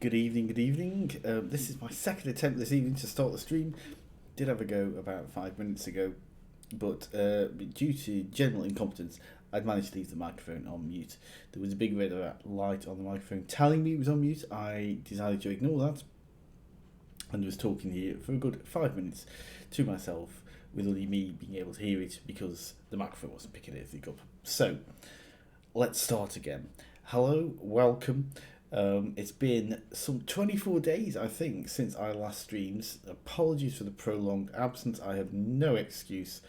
Good evening, good evening. This is my second attempt this evening to start the stream. Did have a go about 5 minutes ago, but due to general incompetence, I'd managed to leave the microphone on mute. There was a big red light on the microphone telling me it was on mute. I decided to ignore that and was talking here for a good 5 minutes to myself with only me being able to hear it because the microphone wasn't picking anything up. So, let's start again. Hello, welcome. It's been some 24 days, I think, since I last streamed. Apologies for the prolonged absence. I have no excuse.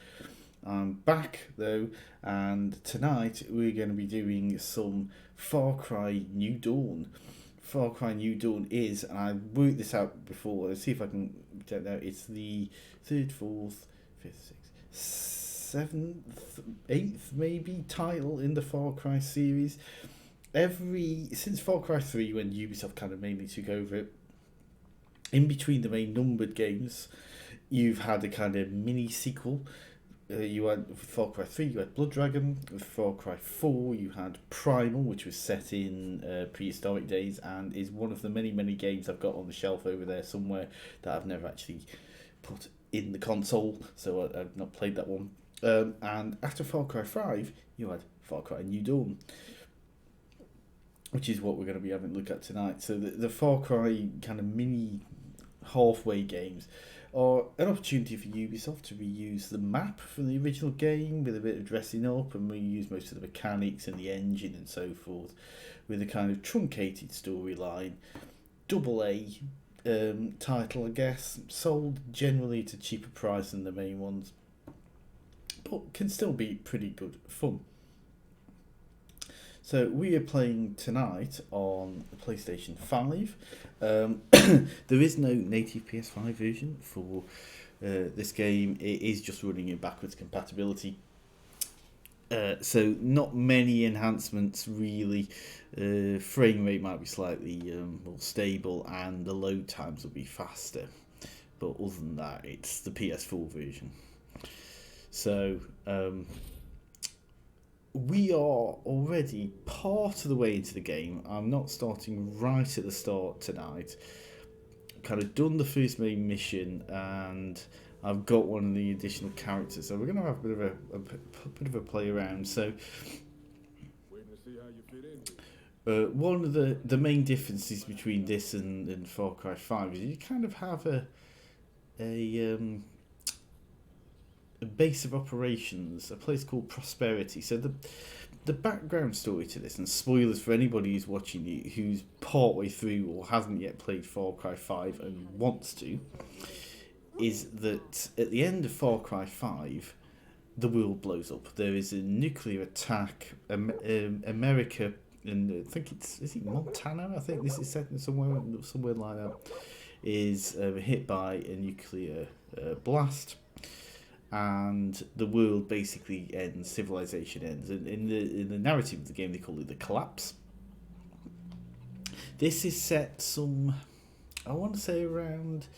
I'm back, though, and tonight we're going to be doing some Far Cry New Dawn. Far Cry New Dawn is, and I worked this out before, let's see if I can, don't know, it's the 3rd, 4th, 5th, 6th, 7th, 8th, maybe, title in the Far Cry series. Since Far Cry 3, when Ubisoft kind of mainly took over it, in between the main numbered games, you've had a kind of mini sequel. You had with Far Cry 3, you had Blood Dragon. With Far Cry 4, you had Primal, which was set in prehistoric days and is one of the many, many games I've got on the shelf over there somewhere that I've never actually put in the console, so I've not played that one. And after Far Cry 5, you had Far Cry New Dawn, which is what we're going to be having a look at tonight. So the Far Cry kind of mini halfway games are an opportunity for Ubisoft to reuse the map from the original game with a bit of dressing up and reuse most of the mechanics and the engine and so forth with a kind of truncated storyline. Double A title, I guess, sold generally at a cheaper price than the main ones, but can still be pretty good fun. So we are playing tonight on the PlayStation 5. There is no native PS5 version for this game. It is just running in backwards compatibility. So not many enhancements really. Frame rate might be slightly more stable and the load times will be faster. But other than that, it's the PS4 version. So we are already part of the way into the game. I'm not starting right at the start tonight. Kind of done the first main mission, and I've got one of the additional characters. So we're going to have a bit of a play around. So one of the main differences between this and Far Cry 5 is you kind of have a base of operations, a place called Prosperity. So the background story to this, and spoilers for anybody who's watching it who's partway through or hasn't yet played Far Cry 5 and wants to, is that at the end of Far Cry 5 the world blows up. There is a nuclear attack. America, and I think is it Montana, I think this is set in somewhere like that, is hit by a nuclear blast, and the world basically ends, civilization ends. And in the narrative of the game, they call it the collapse. This is set some, I want to say around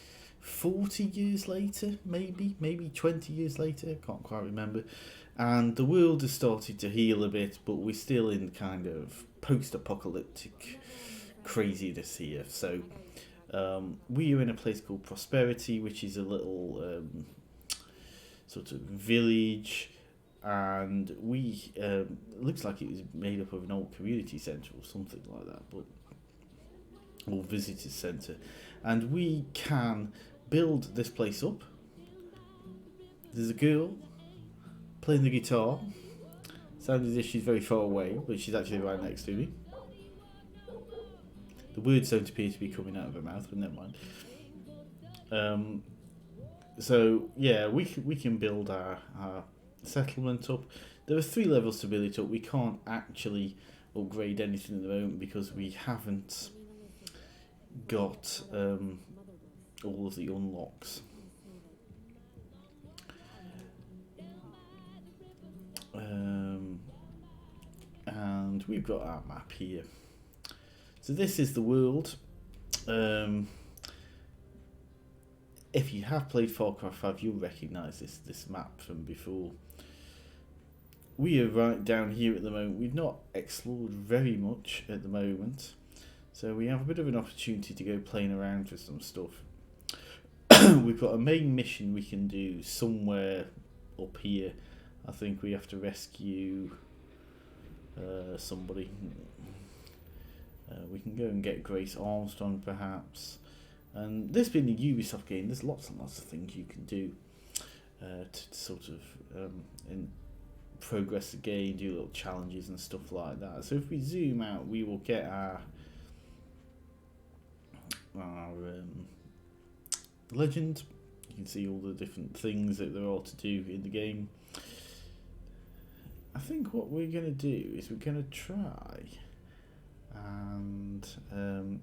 40 years later, maybe 20 years later, can't quite remember. And the world has started to heal a bit, but we're still in kind of post-apocalyptic craziness here. So we are in a place called Prosperity, which is a little sort of village, and we looks like it was made up of an old community centre or something like that, but or visitor centre, and we can build this place up. There's a girl playing the guitar. Sounds as if she's very far away, but she's actually right next to me. The words don't appear to be coming out of her mouth, but never mind. So yeah, we can build our settlement up. There are 3 levels to build it up. We can't actually upgrade anything at the moment because we haven't got all of the unlocks. And we've got our map here. So this is the world. If you have played Far Cry 5, you'll recognise this map from before. We are right down here at the moment. We've not explored very much at the moment. So we have a bit of an opportunity to go playing around for some stuff. We've got a main mission we can do somewhere up here. I think we have to rescue somebody. We can go and get Grace Armstrong perhaps. And this being a Ubisoft game, there's lots and lots of things you can do to sort of progress the game, do little challenges and stuff like that. So if we zoom out, we will get our legend. You can see all the different things that there are to do in the game. I think what we're going to do is we're going to try and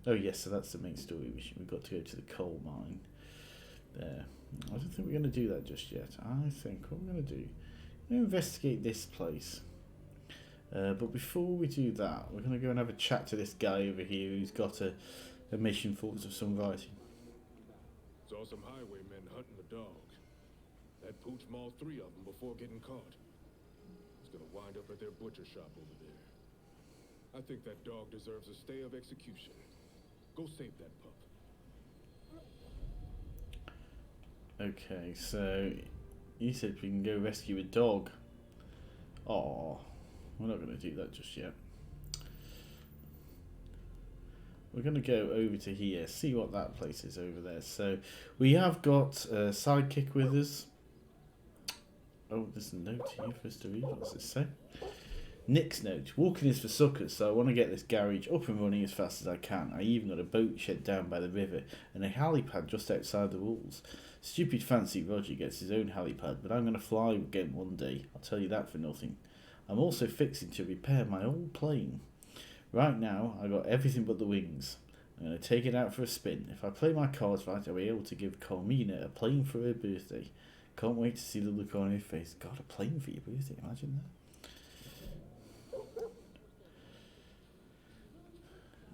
oh yes, so that's the main story mission. We've got to go to the coal mine there. I don't think we're going to do that just yet. I think what we're going to do, we're going to investigate this place. But before we do that, we're going to go and have a chat to this guy over here who's got a mission for us of some variety. Saw some highwaymen hunting the dog. That pooch mauled 3 of them before getting caught. He's gonna wind up at their butcher shop over there. I think that dog deserves a stay of execution. Go save that pup. Okay, so you said we can go rescue a dog. Oh, we're not going to do that just yet. We're going to go over to here, see what that place is over there. So we have got a sidekick with us. Oh, there's a note here for us to read. What does this say? Nick's note. Walking is for suckers, so I want to get this garage up and running as fast as I can. I even got a boat shed down by the river and a helipad just outside the walls. Stupid fancy Roger gets his own helipad, but I'm going to fly again one day. I'll tell you that for nothing. I'm also fixing to repair my old plane. Right now, I got everything but the wings. I'm going to take it out for a spin. If I play my cards right, I'll be able to give Carmina a plane for her birthday. Can't wait to see the look on her face. God, a plane for your birthday, imagine that.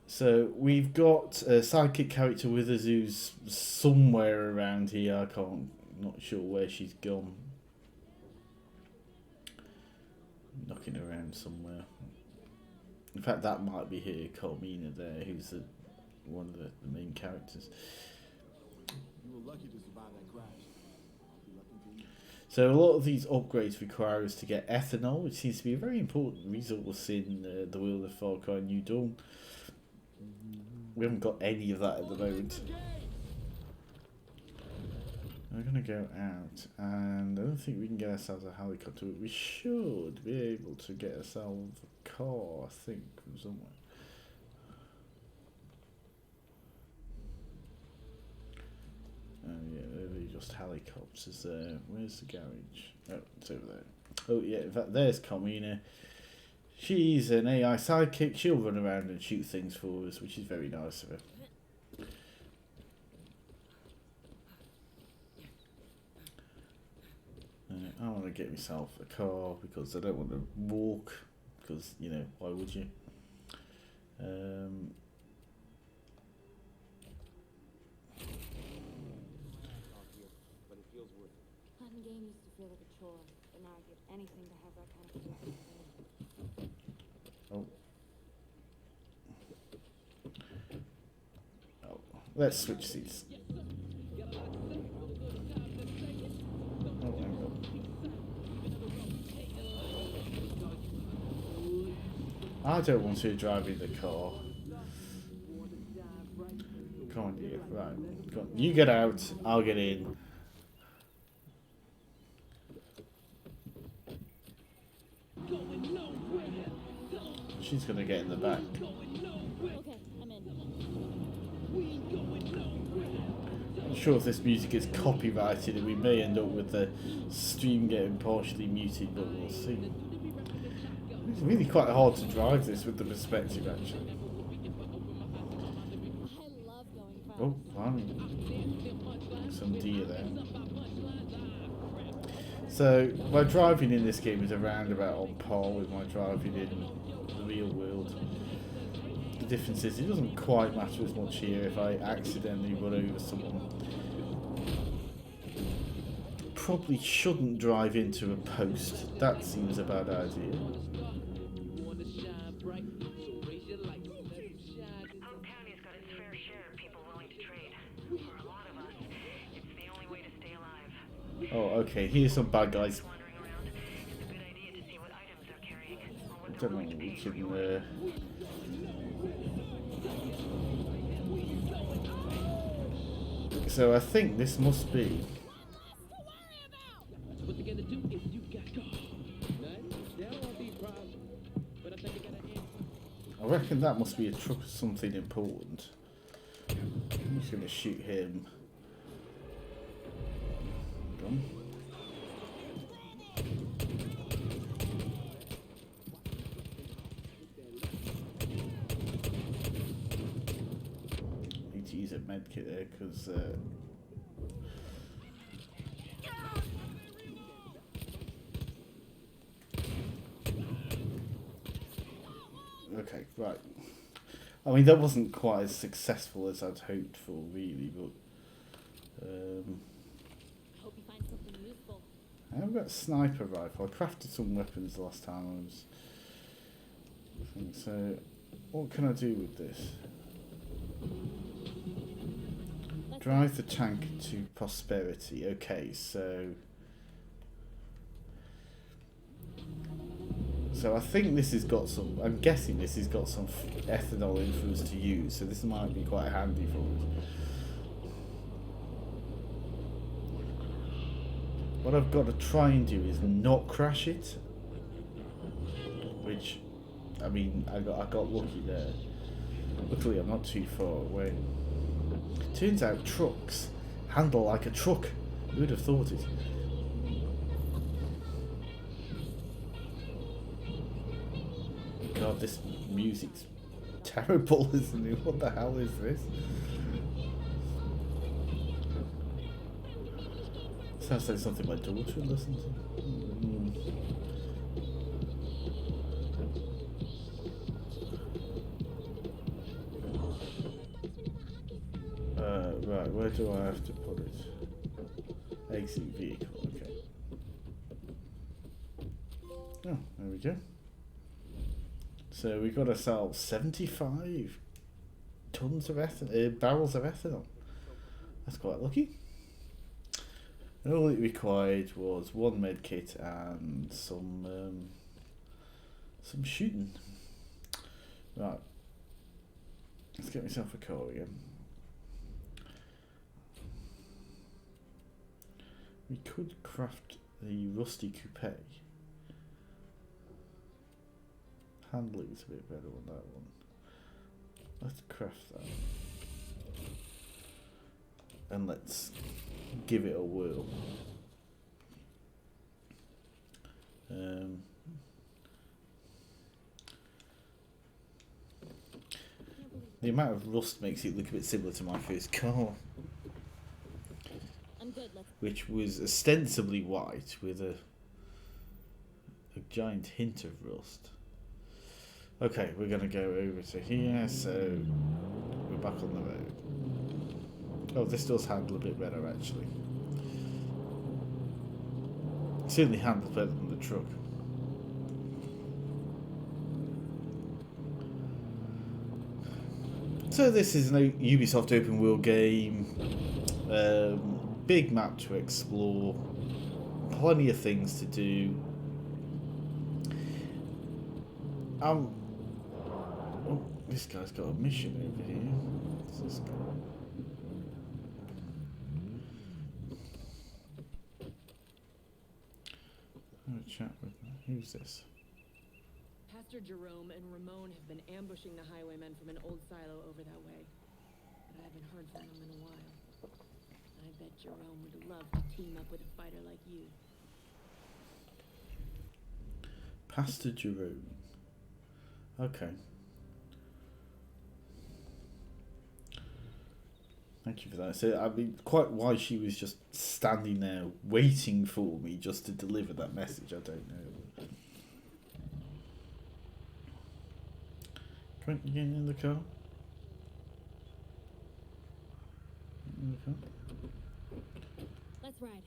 So, we've got a sidekick character with us who's somewhere around here. Not sure where she's gone. Knocking around somewhere. In fact, that might be her, Carmina there, who's one of the main characters. You were lucky to survive that crash. So a lot of these upgrades require us to get ethanol, which seems to be a very important resource in the world of Far Cry New Dawn. We haven't got any of that at the moment. We're going to go out, and I don't think we can get ourselves a helicopter, but we should be able to get ourselves a car, I think, from somewhere. Yeah, they're just helicopters there. Where's the garage? Oh, it's over there. Oh yeah, in fact, there's Carmina. She's an AI sidekick. She'll run around and shoot things for us, which is very nice of her. I want to get myself a car because I don't want to walk, because, you know, why would you? Hunting game used to feel like a chore, but now I give anything to have that kind of feeling. Oh, let's switch seats. Oh, hang on. I don't want to drive in the car. Come on, you. Right. Come on. You get out, I'll get in. She's going to get in the back. Okay, I'm in. I'm not sure if this music is copyrighted and we may end up with the stream getting partially muted, but we'll see. It's really quite hard to drive this with the perspective, actually. I love going fast. Oh, wow. Some deer there. So, my driving in this game is around about on par with my driving in the real world. The difference is it doesn't quite matter as much here if I accidentally run over someone. Probably shouldn't drive into a post. That seems a bad idea. Oh, okay. Here's some bad guys. I don't know. We can. So I think this must be. I reckon that must be a truck or something important. I'm just going to shoot him. Hold on. Need to use a medkit there because. Okay, right. I mean, that wasn't quite as successful as I'd hoped for, really, but... Hope you find something useful. I have got a sniper rifle. I crafted some weapons last time I was... So, what can I do with this? Drive the tank to prosperity. Okay, so... So I think this has got some, I'm guessing this has got some ethanol influence to use, so this might be quite handy for us. What I've got to try and do is not crash it, which, I mean, I got lucky there. Luckily I'm not too far away. Turns out trucks handle like a truck. Who would have thought it? God, this music's terrible, isn't it? What the hell is this? Sounds like something my daughter would listen to. Right, where do I have to put it? Exit vehicle, okay. Oh, there we go. So we got ourselves 75 tons of barrels of ethanol. That's quite lucky. And all it required was one med kit and some shooting. Right. Let's get myself a car again. We could craft the rusty coupe. Handling's a bit better on that one. Let's craft that. And let's give it a whirl. The amount of rust makes it look a bit similar to my first car. I'm good, which was ostensibly white with a giant hint of rust. Okay, we're going to go over to here, so we're back on the road. Oh, this does handle a bit better, actually. It certainly handles better than the truck. So this is a Ubisoft open world game. Big map to explore. Plenty of things to do. Oh, this guy's got a mission over here. What's this guy? I'll have a chat with him. Who's this? Pastor Jerome and Ramon have been ambushing the highwaymen from an old silo over that way. But I haven't heard from them in a while. I bet Jerome would love to team up with a fighter like you. Pastor Jerome. Okay. Thank you for that. So, I mean, quite why she was just standing there waiting for me just to deliver that message, I don't know. Come on, you getting in the car? In the car? Let's ride.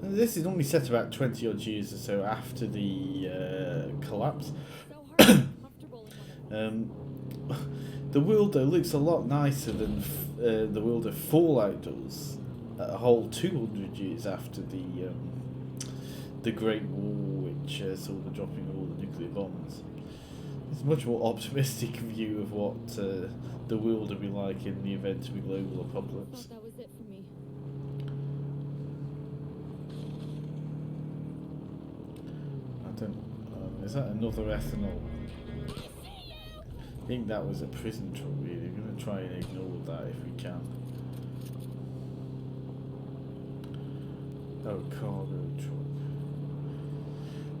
This is normally set about 20 odd years or so after the collapse. So hard, comfortable in one of them. the world though looks a lot nicer than the world of Fallout does. A whole 200 years after the Great War, which saw the dropping of all the nuclear bombs. It's a much more optimistic view of what the world will be like in the event of a global apocalypse. Thought that was it for me. I don't. Is that another ethanol? I think that was a prison truck. Really, we're going to try and ignore that if we can. Oh, cargo truck.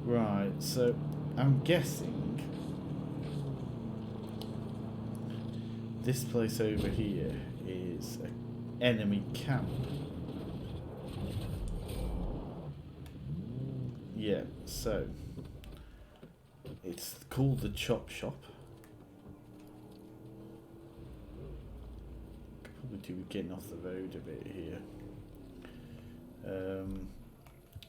Right. So I'm guessing this place over here is an enemy camp. Yeah. So. It's called the Chop Shop. Could probably do with getting off the road a bit here.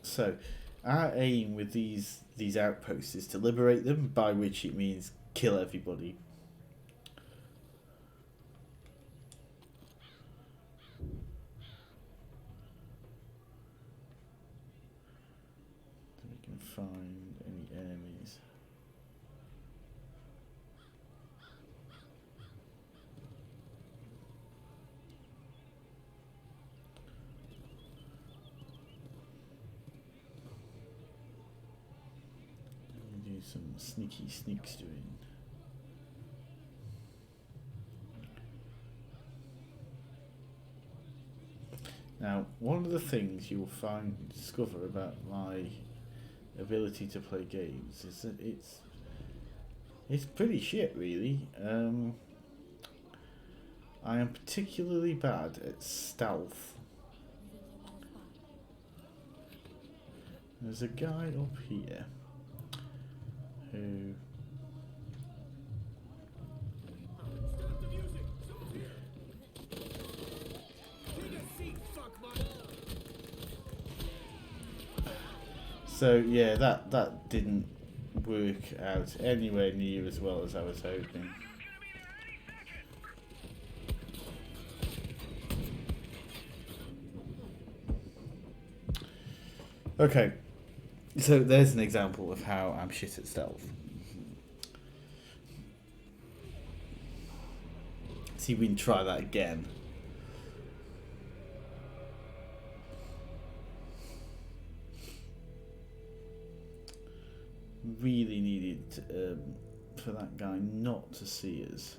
So, our aim with these outposts is to liberate them, by which it means kill everybody. So we can find any enemies. Do some sneaky sneaks doing. Now, one of the things you will discover about my ability to play games is that it's pretty shit, really. I am particularly bad at stealth. There's a guy up here who so yeah, that didn't work out anywhere near as well as I was hoping. Okay, so there's an example of how I'm shit at stealth. See if we can try that again. Really needed for that guy not to see us.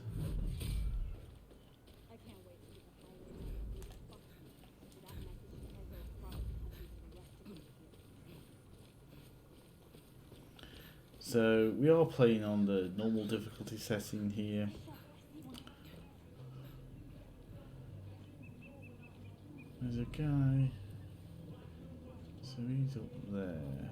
I can't wait to get the highway. That message ever across the country to the rest of the country. So we are playing on the normal difficulty setting here. There's a guy. So he's up there.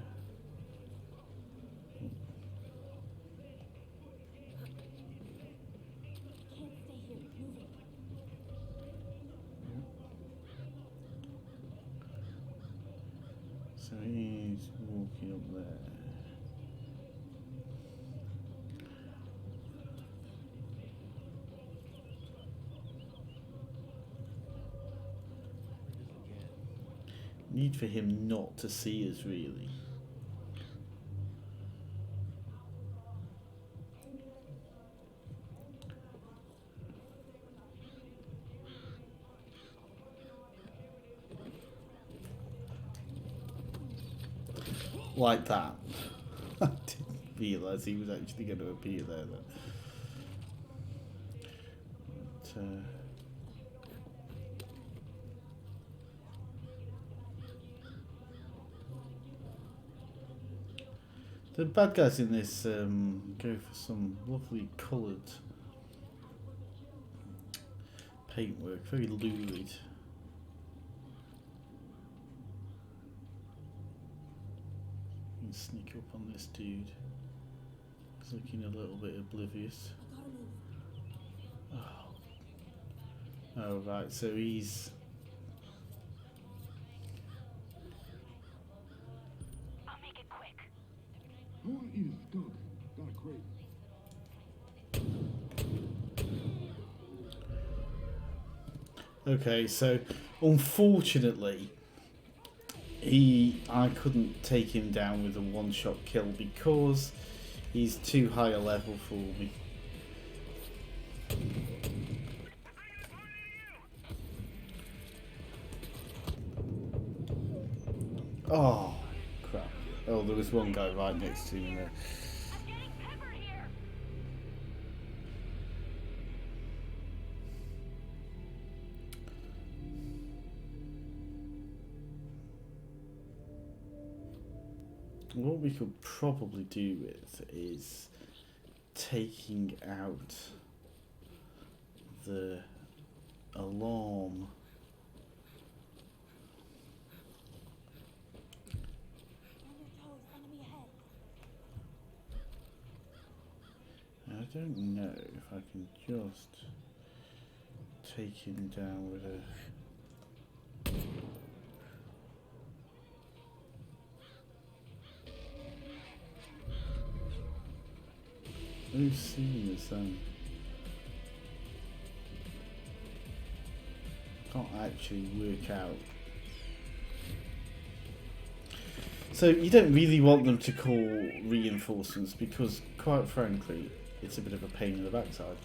So he's walking up there. Need for him not to see us, really. Like that. I didn't realise he was actually going to appear there. But, the bad guys in this go for some lovely coloured paintwork, very lurid. Sneak up on this dude. He's looking a little bit oblivious. Oh right, so he's... I'll make it quick. I want to eat a skunk. Got a crate. Okay, so unfortunately, I couldn't take him down with a one-shot kill because he's too high a level for me. Oh, crap. Oh, there was one guy right next to me there. I'm getting peppered here. What we could probably do with is taking out the alarm. On your toes, enemy ahead. I don't know if I can just take him down with a... Who's seeing the sun? Can't actually work out. So you don't really want them to call reinforcements because, quite frankly, it's a bit of a pain in the backside.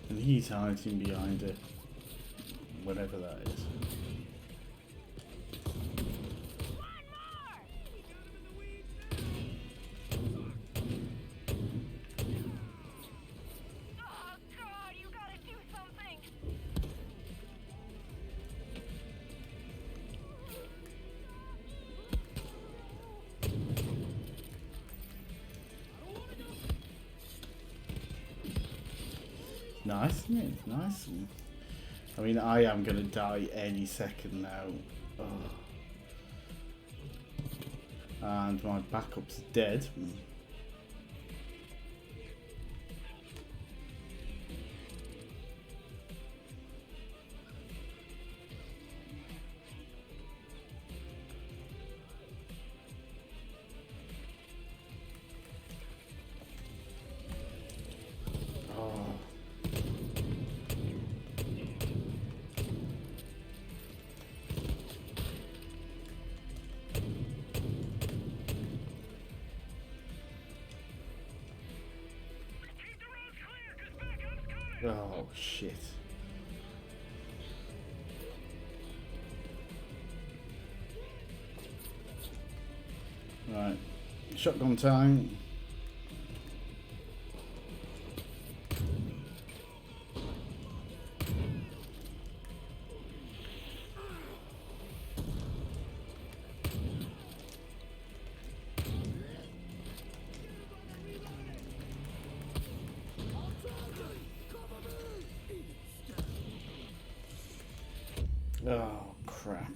And he's hiding behind it, whatever that is. Oh God, you gotta do something. Nice, isn't it? Nice. I mean, I am going to die any second now. Oh. And my backup's dead. Oh, shit. Right. Shotgun time. Oh, crap.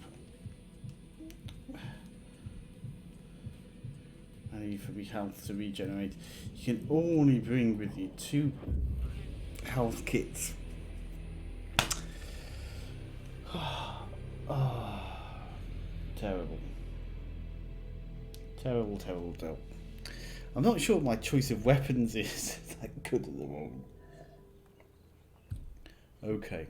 I need for my health to regenerate. You can only bring with you 2 health kits. Oh, terrible. Terrible, terrible, terrible. I'm not sure my choice of weapons is that good at the moment. Okay.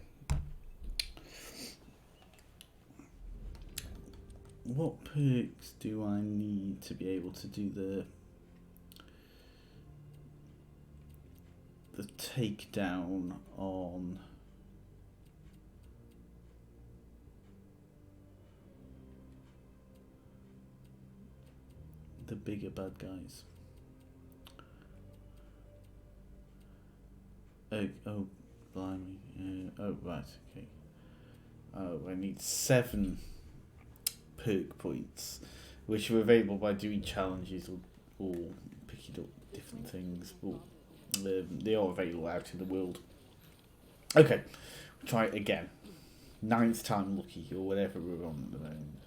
What perks do I need to be able to do the takedown on the bigger bad guys? Oh, blimey. Oh, right, okay. Oh, I need 7 perk points, which are available by doing challenges or picking up different things, but they are available out in the world. Okay, we'll try it again. 9th time lucky, or whatever we're on at the moment.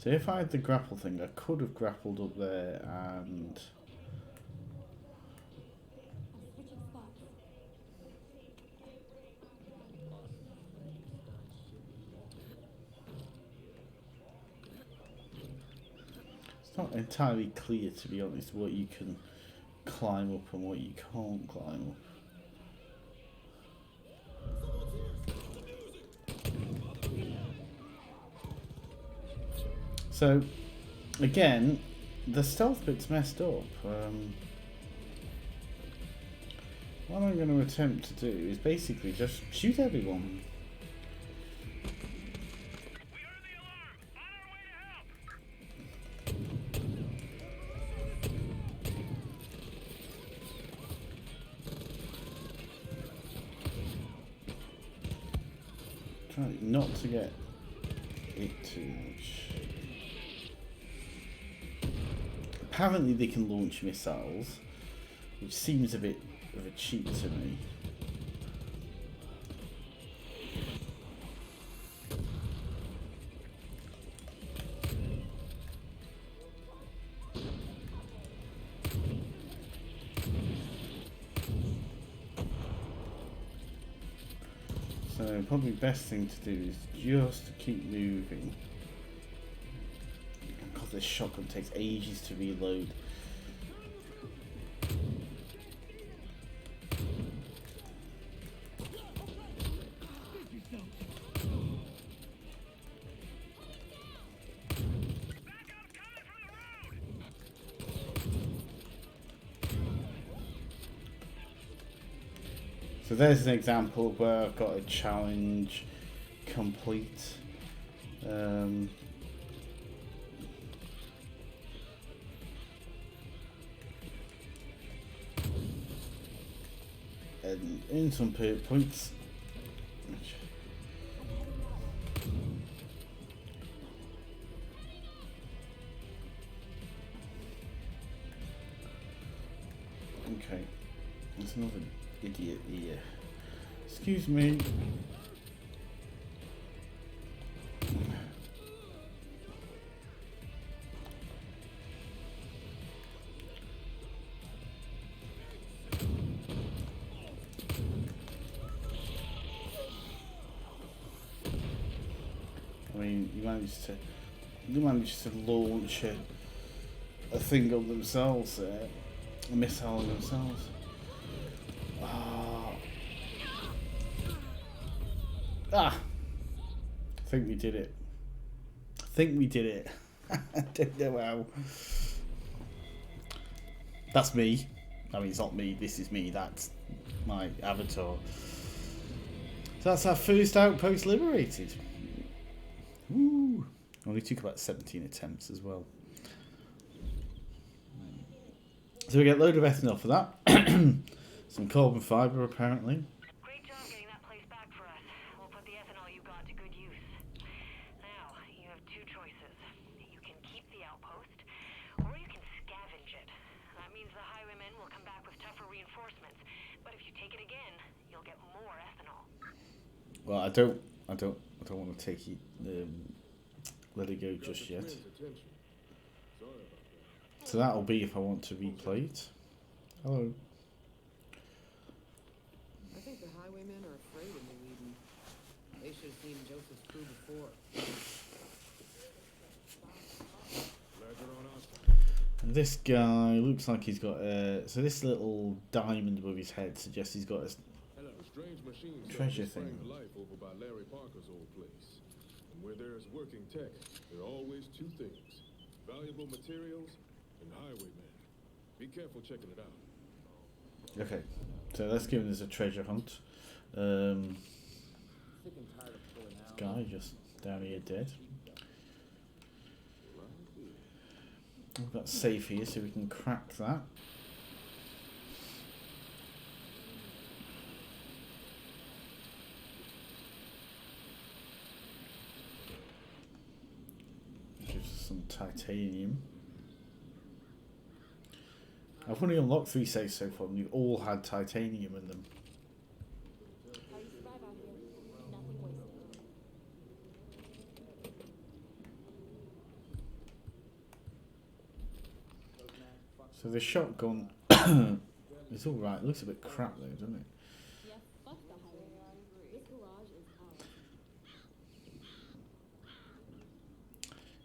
So if I had the grapple thing, I could have grappled up there and... Switching spots. It's not entirely clear, to be honest, what you can climb up and what you can't climb up. So, again, the stealth bit's messed up. What I'm going to attempt to do is basically just shoot everyone. Try not to get it too much. Apparently they can launch missiles, which seems a bit of a cheat to me. So probably best thing to do is just to keep moving. Because this shotgun takes ages to reload. So there's an example where I've got a challenge complete. And in some points. Okay, there's another idiot here. Excuse me. I mean, you managed to launch a thing on themselves there, a missile on themselves. I think we did it. I don't know how. That's me. I mean, it's not me, this is me. That's my avatar. So that's our first outpost liberated. Woo! Only took about 17 attempts as well. So we get a load of ethanol for that. Some carbon fibre apparently. Great job getting that place back for us. We'll put the ethanol you got to good use. Now, you have two choices. You can keep the outpost, or you can scavenge it. That means the highwaymen will come back with tougher reinforcements. But if you take it again, you'll get more ethanol. Well, I don't want to take it. Let it go just yet. So that'll be if I want to replay it. Hello. I think the highwaymen are afraid of New Eden. They should have seen Joseph's crew before. And this guy looks like he's got so this little diamond above his head suggests he's got a Strange machine treasure sprang thing. to life over by Larry Parker's old place. And where there is working tech, there are always two things: valuable materials and highwaymen. Be careful checking it out. Okay, so let's give this a treasure hunt. Sick and tired of pulling out. Guy just down here dead. We've got safe here, so we can crack that. Gives us some titanium. I've only unlocked 3 safes so far, and we've all had titanium in them. How you survive out here? Nothing wasted. So the shotgun is alright. It looks a bit crap though, doesn't it? Yeah, fuck the highway. This garage is ours.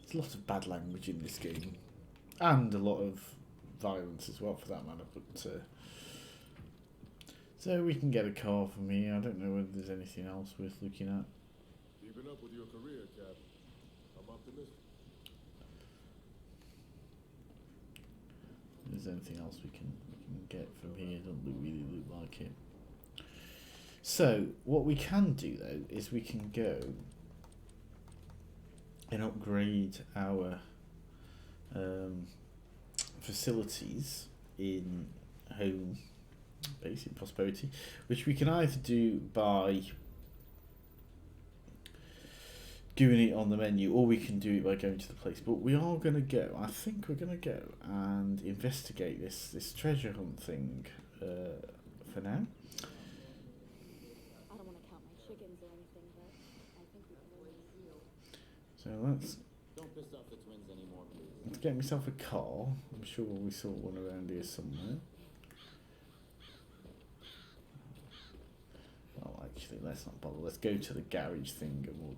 There's a lot of bad language in this game. And a lot of violence as well, for that matter. But so we can get a car from here. I don't know whether there's anything else worth looking at. Keeping up with your career, Cap. I'm optimistic. If there's anything else we can get from here, doesn't really look like it. So what we can do though is we can go and upgrade our facilities in home base in Prosperity, which we can either do by doing it on the menu, or we can do it by going to the place. But we are going to go, I think we're going to go and investigate this treasure hunt thing for now. I don't want to count my chickens or anything, but I think we can really. So let's Don't piss off the twins anymore, please. Let's get myself a car. I'm sure we saw one around here somewhere. Well, actually, let's not bother. Let's go to the garage thing and we'll...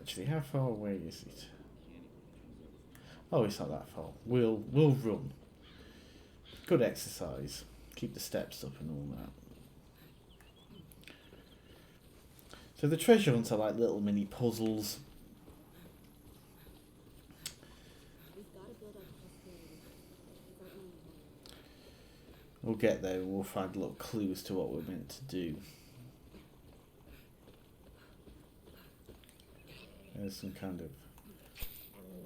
Actually, how far away is it? Oh, it's not that far. We'll run. Good exercise. Keep the steps up and all that. So the treasure hunts are like little mini puzzles. We've got to build up prosperity. It's our only hope. We'll get there and we'll find little clues to what we're meant to do. There's some kind of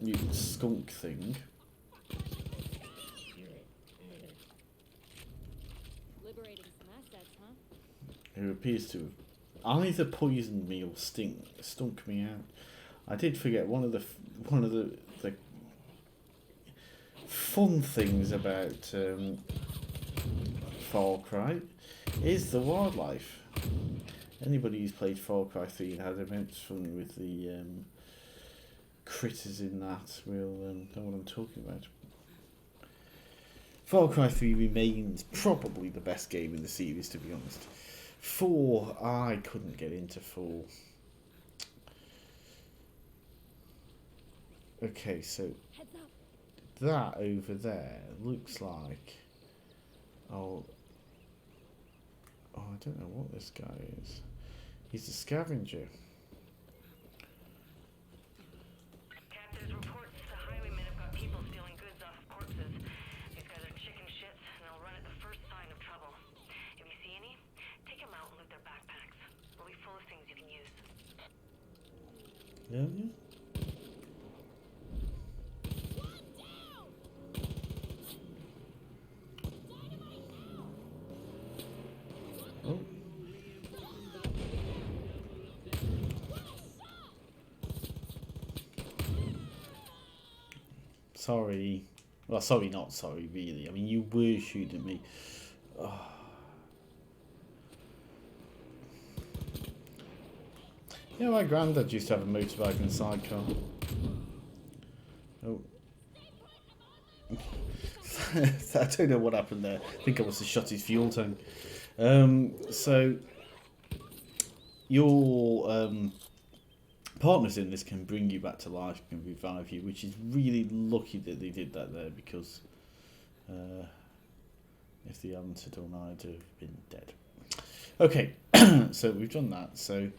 mutant skunk thing. Liberating some assets, huh? Who appears to have either poisoned me or stunk me out. I did forget one of the fun things about Far Cry is the wildlife. Anybody who's played Far Cry 3 and had immense fun with the critters in that will know what I'm talking about. Far Cry 3 remains probably the best game in the series, to be honest. 4, I couldn't get into 4. Okay, so Heads up. that over there looks like... Oh, I don't know what this guy is. He's a scavenger. Cap, there's reports the highwaymen have got people stealing goods off of corpses. These guys are chicken shits, and they'll run at the first sign of trouble. If you see any, take them out and loot their backpacks. They'll be full of things you can use. Yeah. Oh. Sorry. Well, sorry, not sorry, really. I mean, you were shooting at me. Oh. Yeah, my granddad used to have a motorbike and a sidecar. Oh. I don't know what happened there. I think I must have shot his fuel tank. So your partners in this can bring you back to life, can revive you, which is really lucky that they did that there, because if they hadn't done, I'd have been dead. Okay, so we've done that. So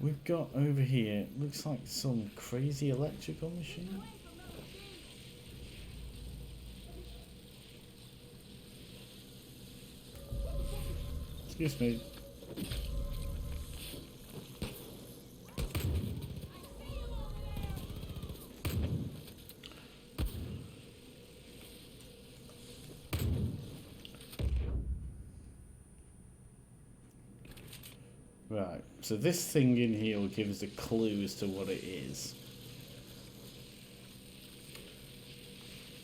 we've got over here, looks like some crazy electrical machine. Excuse me. Right, so this thing in here will give us a clue as to what it is.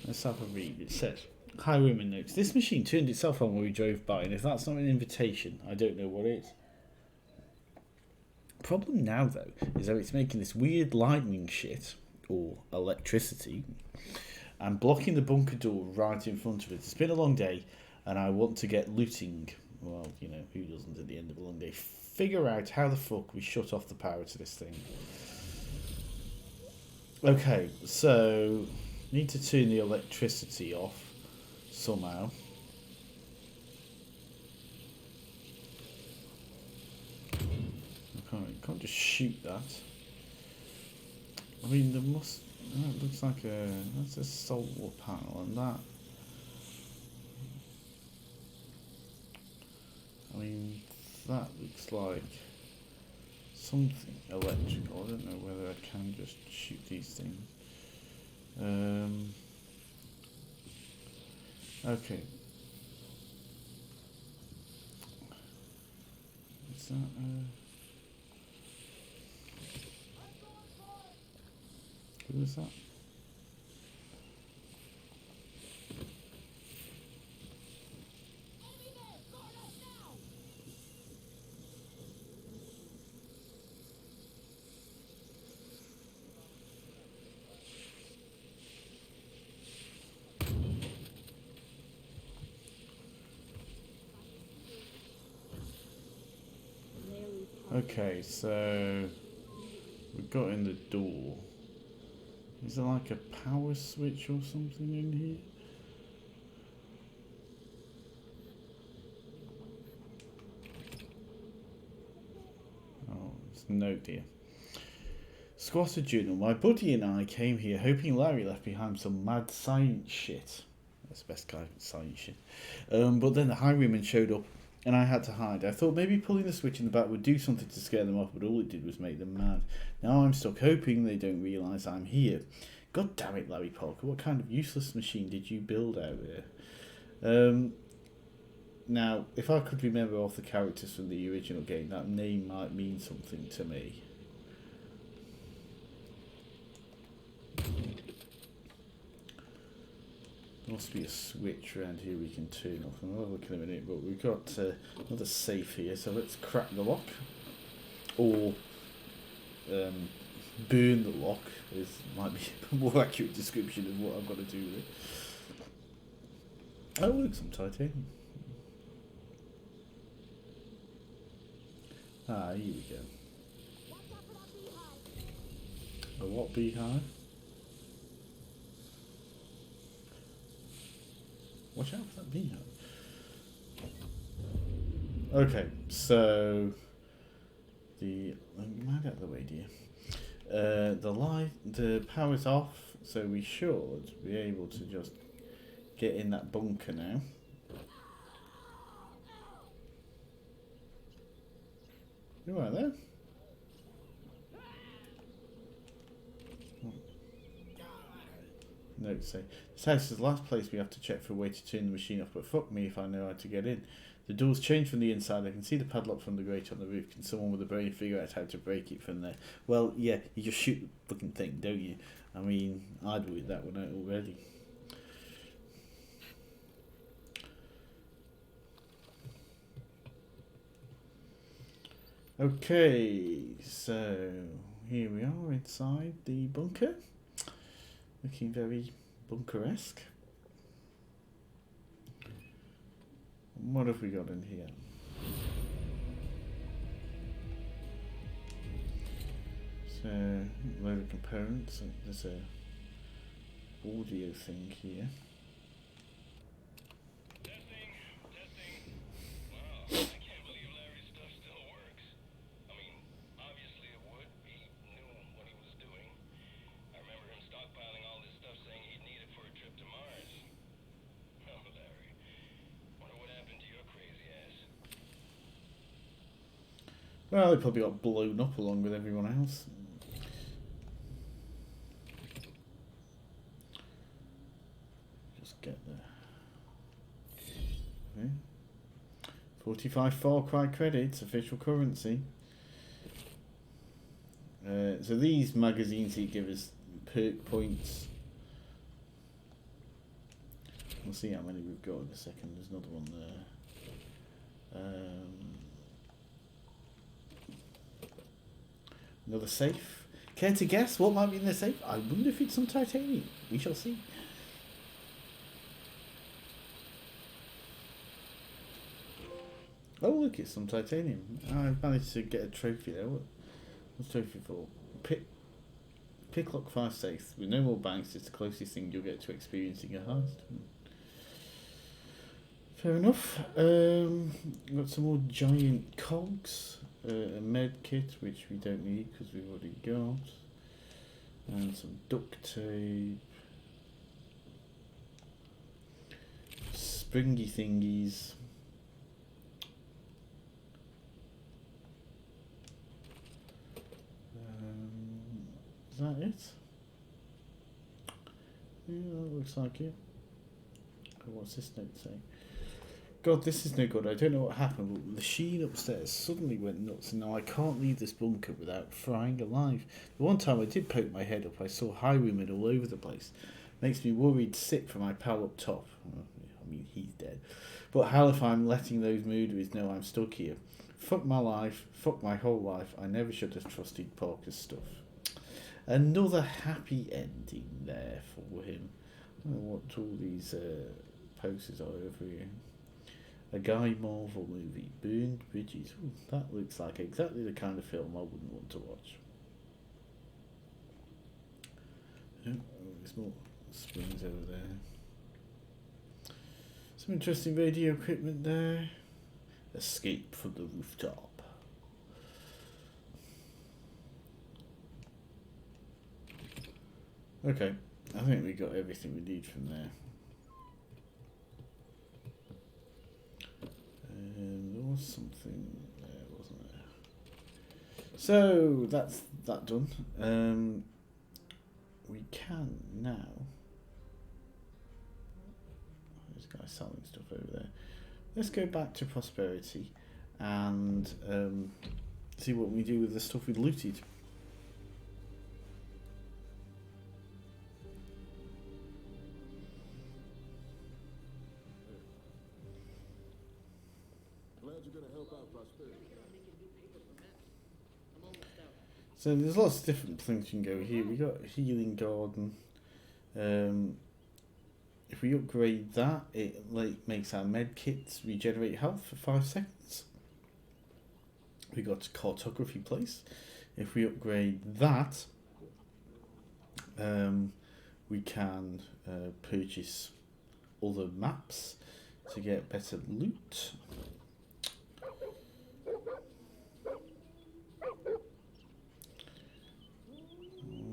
Let's have a read. It says, Highwayman notes, this machine turned itself on when we drove by, and if that's not an invitation, I don't know what is. Problem now, though, is that it's making this weird lightning shit, or electricity, I'm blocking the bunker door right in front of it. It's been a long day, and I want to get looting. Well, you know, who doesn't at the end of a long day? Figure out how the fuck we shut off the power to this thing. Okay, so need to turn the electricity off somehow. Can't just shoot that. I mean, there must. That looks like that's a solar panel, and that. I mean, that looks like something electrical. I don't know whether I can just shoot these things. Okay. Is that who is that? Okay, so we've got in the door. Is there like a power switch or something in here? Oh, it's a note here. Squatter Journal. My buddy and I came here hoping Larry left behind some mad science shit. That's the best kind of science shit. But then the highwaymen showed up and I had to hide. I thought maybe pulling the switch in the back would do something to scare them off, but all it did was make them mad. Now I'm stuck hoping they don't realise I'm here. God damn it, Larry Parker, what kind of useless machine did you build out there? Now, if I could remember off the characters from the original game, that name might mean something to me. There must be a switch around here we can turn off. I'll look in a minute, but we've got another safe here, so let's crack the lock. Or burn the lock, might be a more accurate description of what I've got to do with it. Oh, look, some titanium. Ah, here we go. A what beehive? Watch out for that beehive. Okay, so the mind out of the way, dear. The power's off, so we should be able to just get in that bunker now. You right there? Note say, this house is the last place we have to check for a way to turn the machine off, but fuck me if I know how to get in. The door's changed from the inside. I can see the padlock from the grate on the roof. Can someone with a brain figure out how to break it from there? Well, yeah, you just shoot the fucking thing, don't you? I mean, I'd worked that one out already. Okay, so here we are inside the bunker. Looking very bunker-esque. What have we got in here? So, a load of components. There's a audio thing here. Well, they probably got blown up along with everyone else. Just get there. Okay. 45 Far Cry credits, official currency. So these magazines here give us perk points. We'll see how many we've got in a second. There's another one there. Another safe. Care to guess what might be in the safe? I wonder if it's some titanium. We shall see. Oh, look, it's some titanium. I managed to get a trophy there. What's the trophy for? Picklock 5 safes. With no more banks, it's the closest thing you'll get to experiencing a heist. Fair enough. Got some more giant cogs. A med kit, which we don't need because we've already got. And some duct tape. Springy thingies. Is that it? Yeah, that looks like it. Oh, what's this note saying? God, this is no good. I don't know what happened, but the machine upstairs suddenly went nuts, and now I can't leave this bunker without frying alive. The one time I did poke my head up, I saw highwaymen all over the place. Makes me worried sick for my pal up top. Well, I mean, he's dead. But hell if I'm letting those murderers know I'm stuck here. Fuck my life. Fuck my whole life. I never should have trusted Parker's stuff. Another happy ending there for him. I don't know what all these posters are over here. A Guy Marvel movie, Burned Bridges. Ooh, that looks like exactly the kind of film I wouldn't want to watch. Oh, there's more springs over there. Some interesting radio equipment there. Escape from the rooftop. Okay, I think we got everything we need from there. There was something there, wasn't there? So that's that done. We can now. This guy selling stuff over there. Let's go back to prosperity and see what we do with the stuff we looted. So there's lots of different things you can go here. We got healing garden. If we upgrade that, it makes our med kits regenerate health for 5 seconds. We got cartography place. If we upgrade that, we can purchase other maps to get better loot.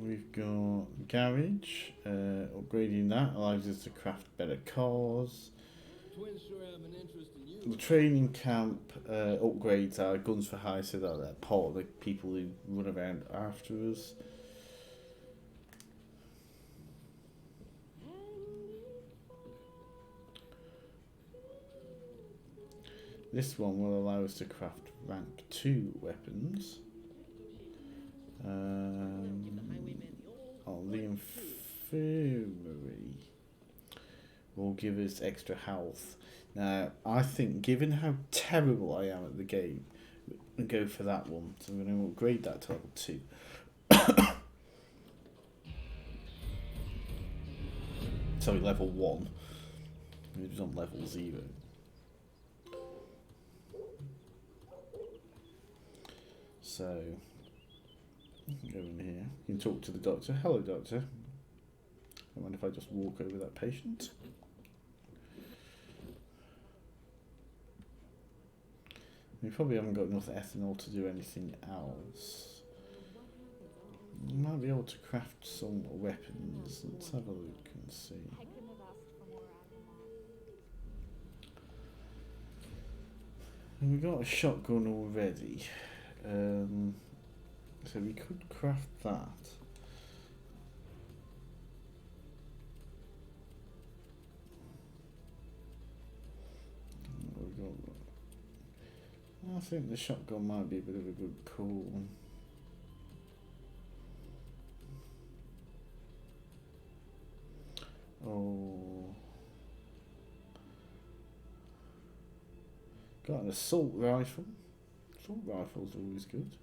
We've got garage, upgrading that allows us to craft better cars. The training camp upgrades our guns for hire, so that they're part of the people who run around after us. This one will allow us to craft rank 2 weapons. The infirmary will give us extra health. Now, I think, given how terrible I am at the game, we'll go for that one. So I'm going to upgrade that to level 2. Sorry, level 1. It was on level 0. So, go in here. You can talk to the doctor. Hello, doctor. I mind if I just walk over that patient? We probably haven't got enough ethanol to do anything else. We might be able to craft some weapons. Let's have a look and see. I couldn't have asked for more out of And we've got a shotgun already. So we could craft that. I think the shotgun might be a bit of a good call. Oh, got an assault rifle. Assault rifle's always good.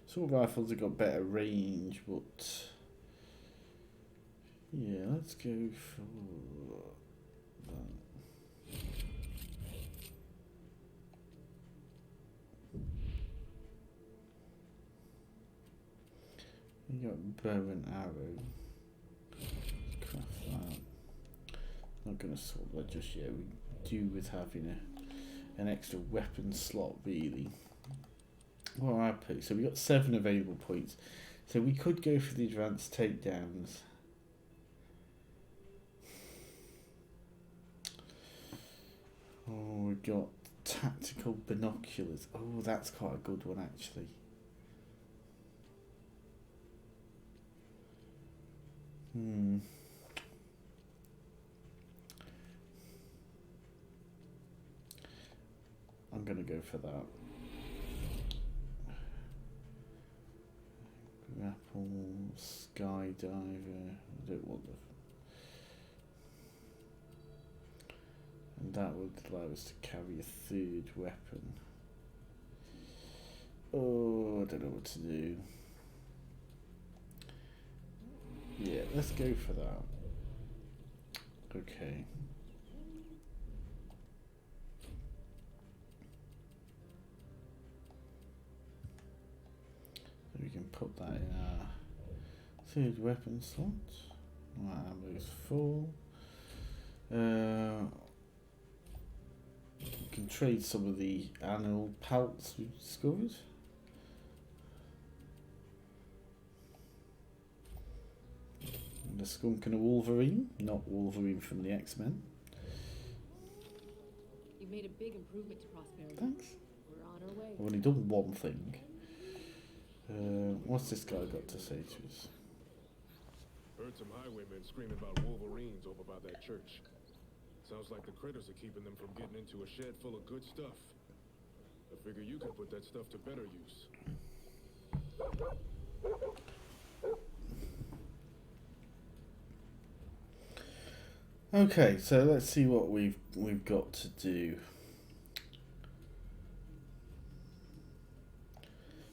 Assault rifles have got better range, but Yeah, let's go for that. You got bow and arrow. Let's craft that. Not gonna sort that just yet. We do with having an extra weapon slot really. What are our points? So we got 7 available points. So we could go for the advanced takedowns. Oh, we got tactical binoculars. Oh, that's quite a good one actually. I'm gonna go for that. Grapple, skydiver. I don't want the. And that would allow us to carry a 3rd weapon. Oh, I don't know what to do. Yeah, let's go for that. Okay. So we can put that in our 3rd weapon slot. Our ammo's full. We can trade some of the animal pelts we discovered. And a skunk and a Wolverine, not Wolverine from the X-Men. You've made a big improvement to Prosperity. Thanks. We're on our way. I've only done one thing. What's this guy got to say to us? Heard some highwaymen screaming about Wolverines over by that church. Sounds like the critters are keeping them from getting into a shed full of good stuff. I figure you can put that stuff to better use. Okay, so let's see what we've got to do.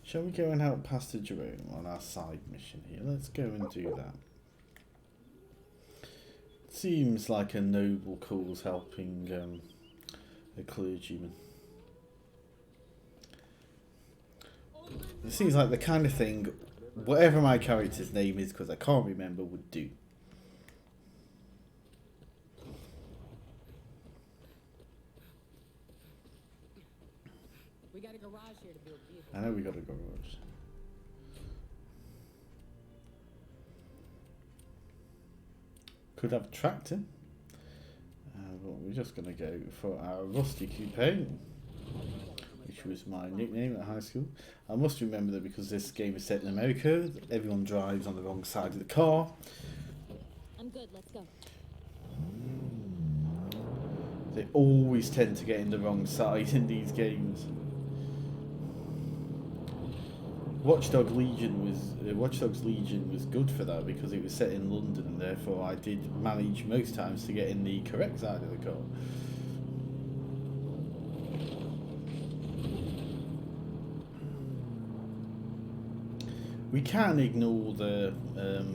Shall we go and help Pastor Jerome on our side mission here? Let's go and do that. Seems like a noble cause helping a clergyman. It seems like the kind of thing, whatever my character's name is, because I can't remember, would do. We got a garage here to build vehicles. I know we got a garage. Could have a tractor, but we're just going to go for our rusty coupe, which was my nickname at high school. I must remember that because this game is set in America, everyone drives on the wrong side of the car. I'm good, let's go. They always tend to get in the wrong side in these games. Watch Dogs Legion was good for that because it was set in London and therefore I did manage most times to get in the correct side of the car. We can ignore the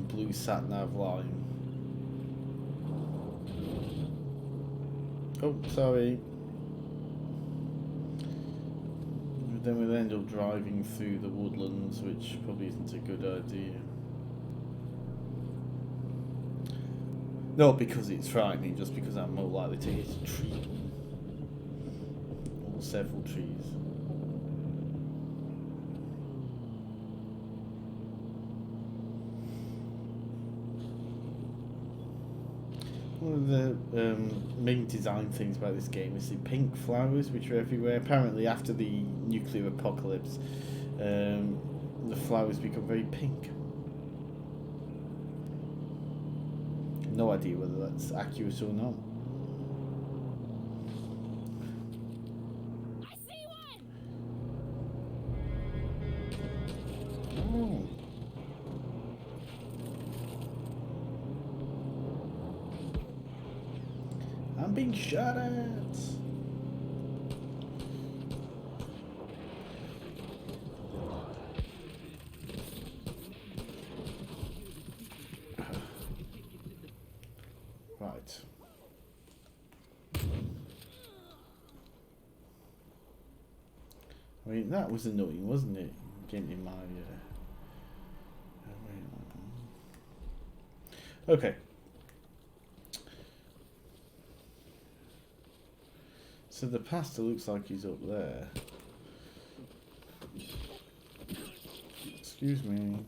blue sat-nav line. Oh, sorry. Then we'll end up driving through the woodlands, which probably isn't a good idea. Not because it's frightening, just because I'm more likely to hit a tree. Or several trees. One of the main design things about this game is the pink flowers, which are everywhere. Apparently, after the nuclear apocalypse, the flowers become very pink. No idea whether that's accurate or not. I see one! Oh. I'm being shot at. I mean, that was annoying, wasn't it? Getting in my... Okay. So the pastor looks like he's up there. Excuse me.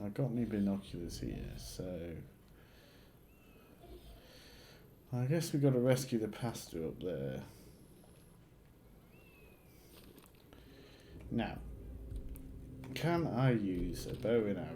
I've got my binoculars here, so... I guess we've got to rescue the pastor up there. Now, can I use a bow and arrow?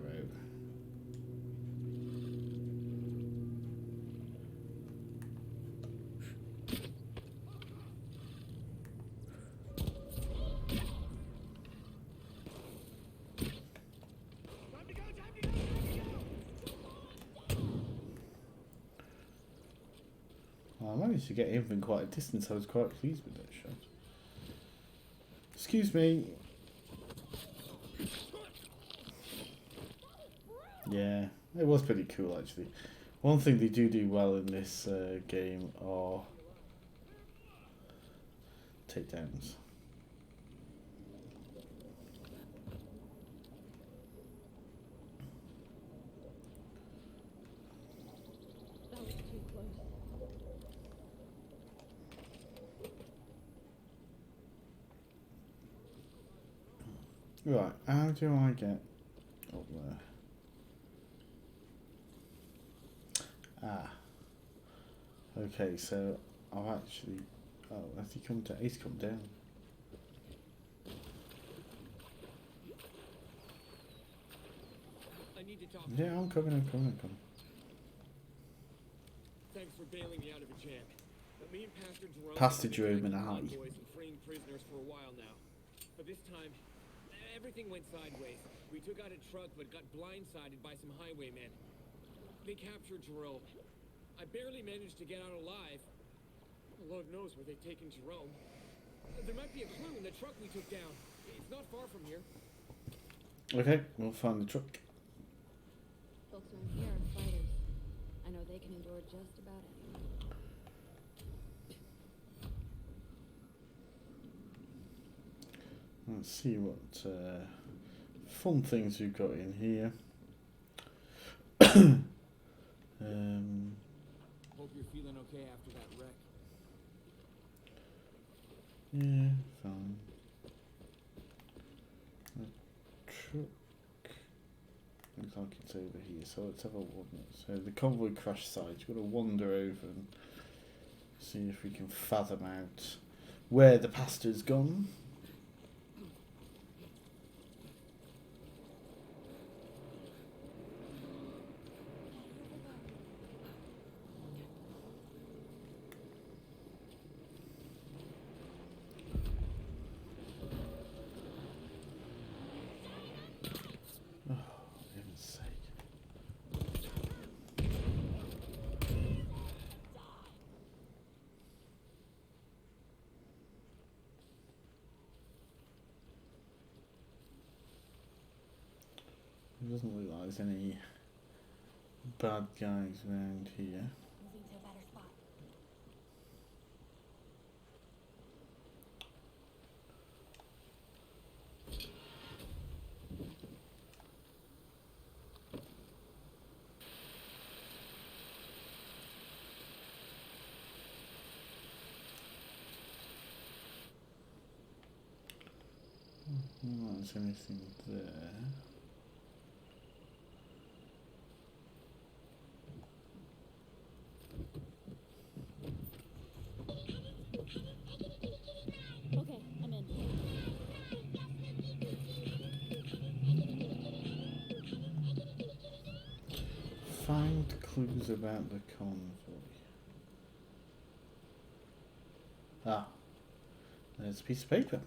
Well, I managed to get in from quite a distance. I was quite pleased with that shot. Excuse me. Yeah, it was pretty cool actually. One thing they do well in this game are takedowns. That was too close. Right, how do I get up there? Ah. Okay, so I've actually... Oh, has he come down? He's come down. I need to talk. Yeah, I'm coming. Thanks for bailing me out of a jam. But me and Pastor Pastor Jerome Jerome and I. boys and freeing prisoners for a while now. But this time, everything went sideways. We took out a truck but got blindsided by some highwaymen. They captured Jerome. I barely managed to get out alive. Lord knows where they've taken Jerome. There might be a clue in the truck we took down. It's not far from here. Okay, we'll find the truck. Folks around here are fighters. I know they can endure just about anything. Let's see what fun things we've got in here. Hope you're feeling okay after that wreck. Yeah, fine. The truck looks like it's over here, so let's have a look. So the convoy crash site, you've got to wander over and see if we can fathom out where the pastor's gone. It doesn't look like there's any bad guys around here. Moving to a better spot. Not there's anything there. Okay, I'm in. Find clues about the convoy. Ah, there's a piece of paper.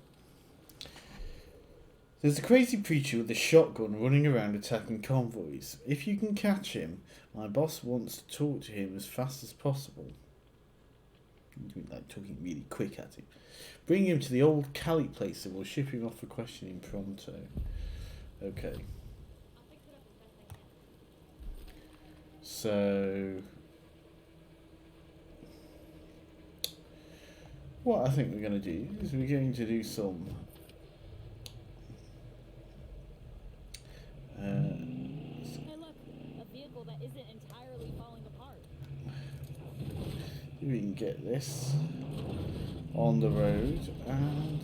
There's a crazy preacher with a shotgun running around attacking convoys. If you can catch him, my boss wants to talk to him as fast as possible. Like talking really quick at him. Bring him to the old Cali place and we'll ship him off for questioning pronto. Okay. So what I think we're going to do is we're going to do some Hey, look, a vehicle that isn't entirely falling apart. we can get this on the road and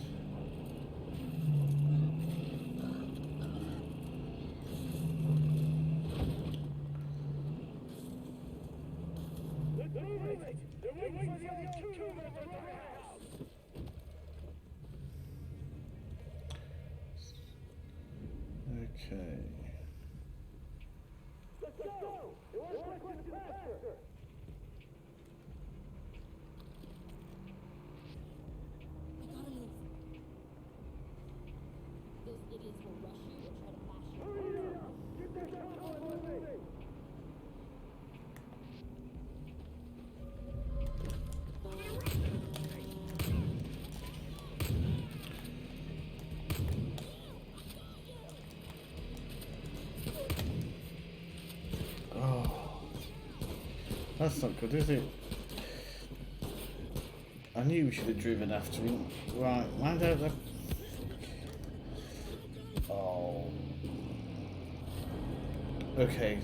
okay. We gotta move. Those idiots will rush you or try to bash you. Oh, that's not good, is it? I knew we should have driven after him. Right, land out there. Oh. Okay.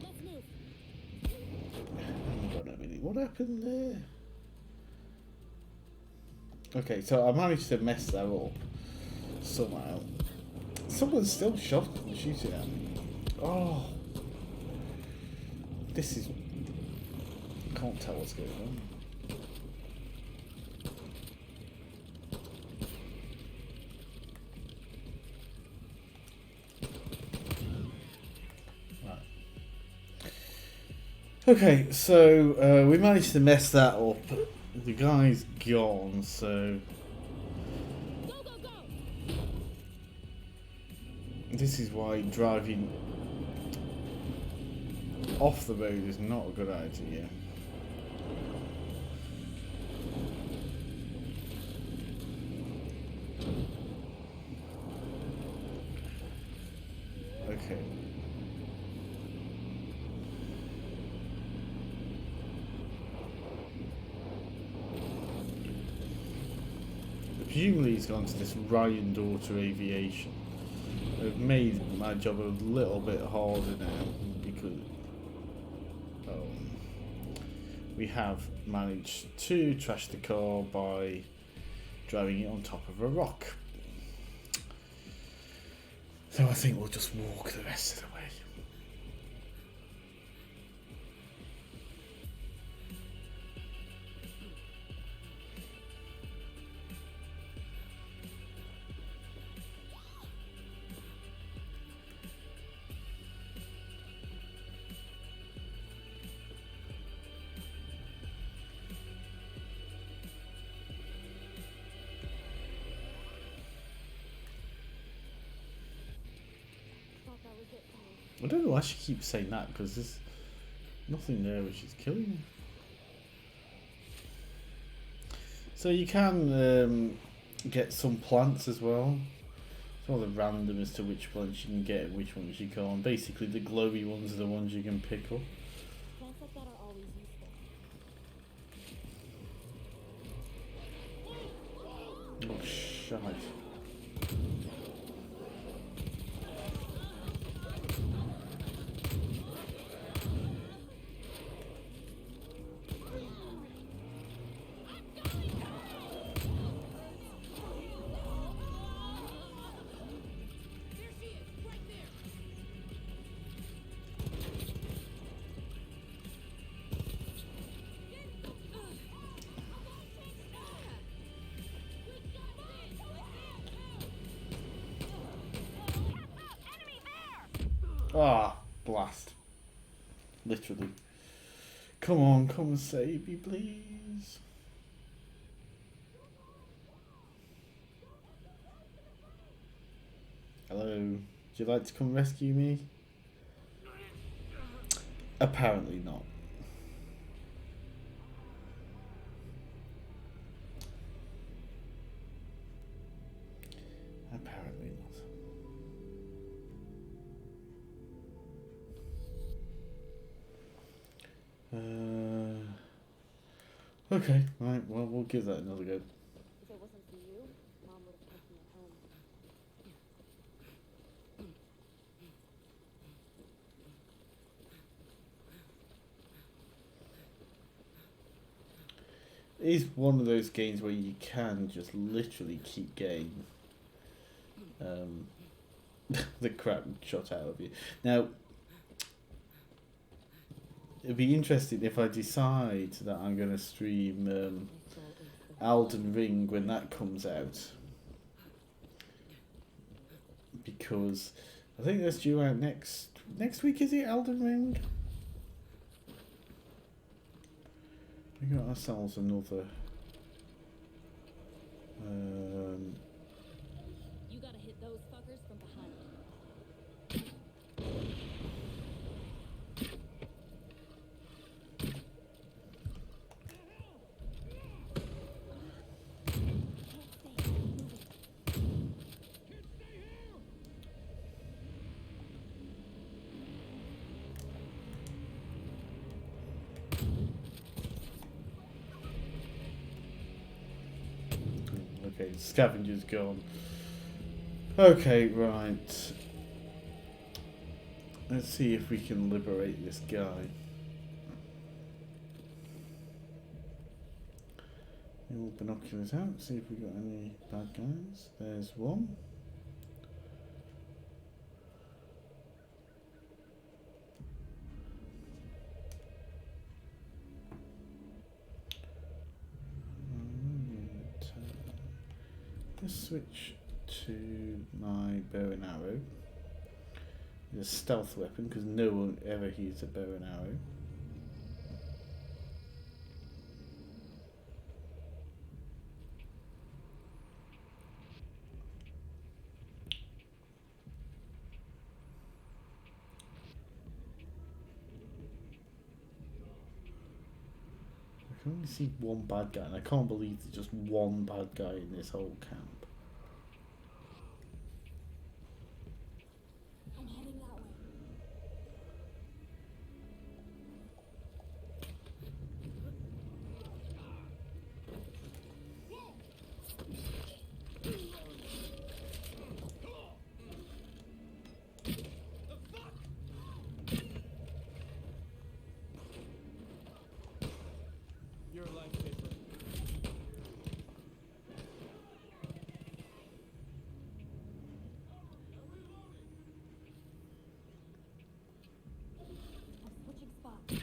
Let's move. Hang on a minute, what happened there? Okay, so I managed to mess that up somehow. Someone's still shooting at me. Oh. This is... Can't tell what's going on. Right. Okay, so we managed to mess that up. The guy's gone, so... Go, go, go! This is why driving off the road is not a good idea. Okay. Presumably he's gone to this Ryan Daughter Aviation. They've made my job a little bit harder now because we have managed to trash the car by driving it on top of a rock. So I think we'll just walk the rest of the way. Thought that was it for me. I don't know why she keeps saying that because there's nothing there which is killing me. So you can get some plants as well. It's rather random as to which plants you can get and which ones you can't. Basically the glowy ones are the ones you can pick up. Plants like that are always useful. Oh, shite. Ah, blast. Literally. Come on, come and save me, please. Hello, would you like to come rescue me? Apparently not. Apparently not. Okay, right. Well, we'll give that another go. If it wasn't for you, Mom would have kept me at home. It is one of those games where you can just literally keep getting the crap shot out of you. Now, it'd be interesting if I decide that I'm going to stream Elden Ring when that comes out, because I think that's due out next week. Is it Elden Ring? We got ourselves another. You gotta hit those fuckers from behind. Okay, scavenger's gone. Okay, right. Let's see if we can liberate this guy. All binoculars out, see if we got any bad guys. There's one. Let's switch to my bow and arrow. It's a stealth weapon because no one ever uses a bow and arrow. I can only see one bad guy, and I can't believe there's just one bad guy in this whole camp. I'm heading that way. You're a lifesaver. I'm switching spots.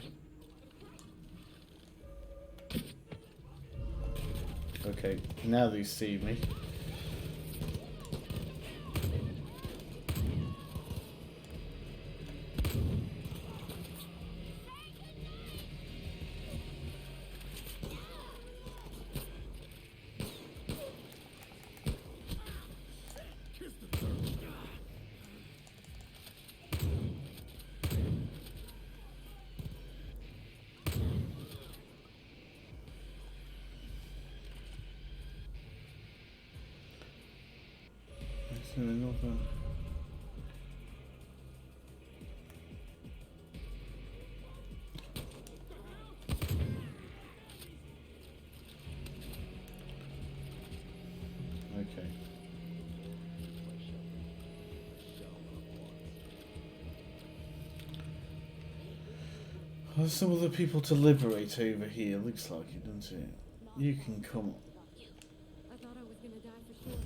Okay, now they see me. Is there another? Okay. There's some other people to liberate over here, looks like it, doesn't it? You can come on. I thought I was gonna die for sure.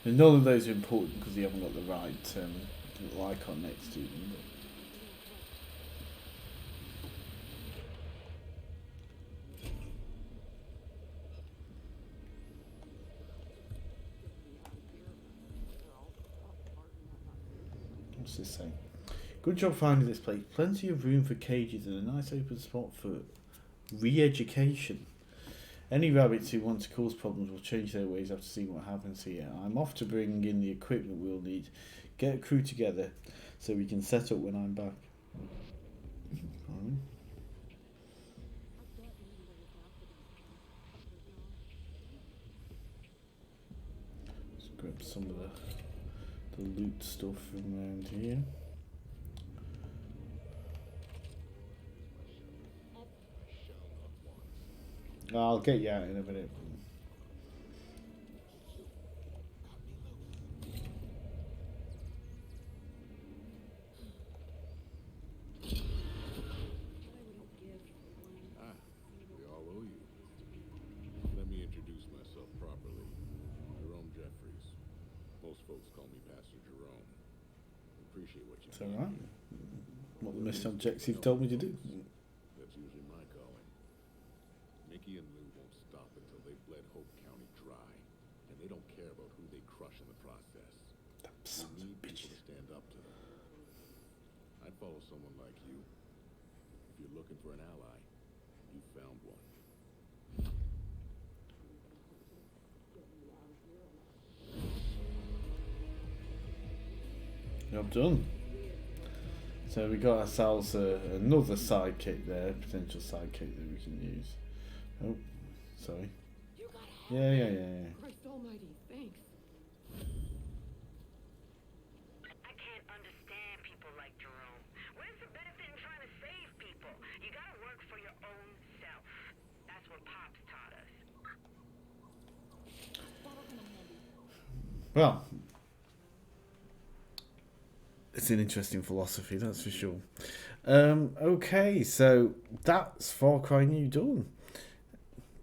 And none of those are important because you haven't got the right little icon next to them. What's this saying? Good job finding this place. Plenty of room for cages and a nice open spot for re-education. Any rabbits who want to cause problems will change their ways after seeing what happens here. I'm off to bring in the equipment we'll need. Get a crew together so we can set up when I'm back. Fine. Let's grab some of the the loot stuff from around here. I'll get you out in a minute. We all owe you. Let me introduce myself properly. Jerome Jeffries. Most folks call me Pastor Jerome. Appreciate what you It's do. alright. What the mission objective told me to do. That's usually my calling. Mickey and Lou won't stop until they've bled Hope County dry. And they don't care about who they crush in the process. That We sons of need people bitches. to stand up to them. I'd follow someone like you. If you're looking for an ally, you found one. Job done. So we got ourselves another sidekick there, potential sidekick that we can use. Oh, sorry. You got Yeah. Christ almighty, thanks. I can't understand people like Jerome. Where's the benefit in trying to save people? You gotta work for your own self. That's what Pops taught us. That'll come in handy. Well, it's an interesting philosophy, that's for sure. Okay, so that's Far Cry New Dawn.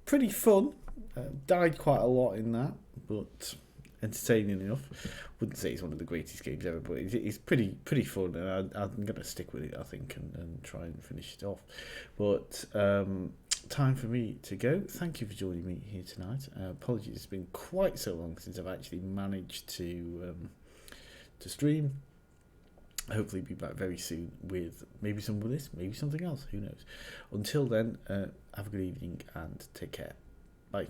Pretty fun. Died quite a lot in that, but entertaining enough. Wouldn't say it's one of the greatest games ever, but it's pretty fun, and I'm going to stick with it, I think, and try and finish it off. But time for me to go. Thank you for joining me here tonight. Apologies, it's been quite so long since I've actually managed to stream. Hopefully be back very soon with maybe some of this, maybe something else, who knows. Until then, have a good evening and take care. Bye.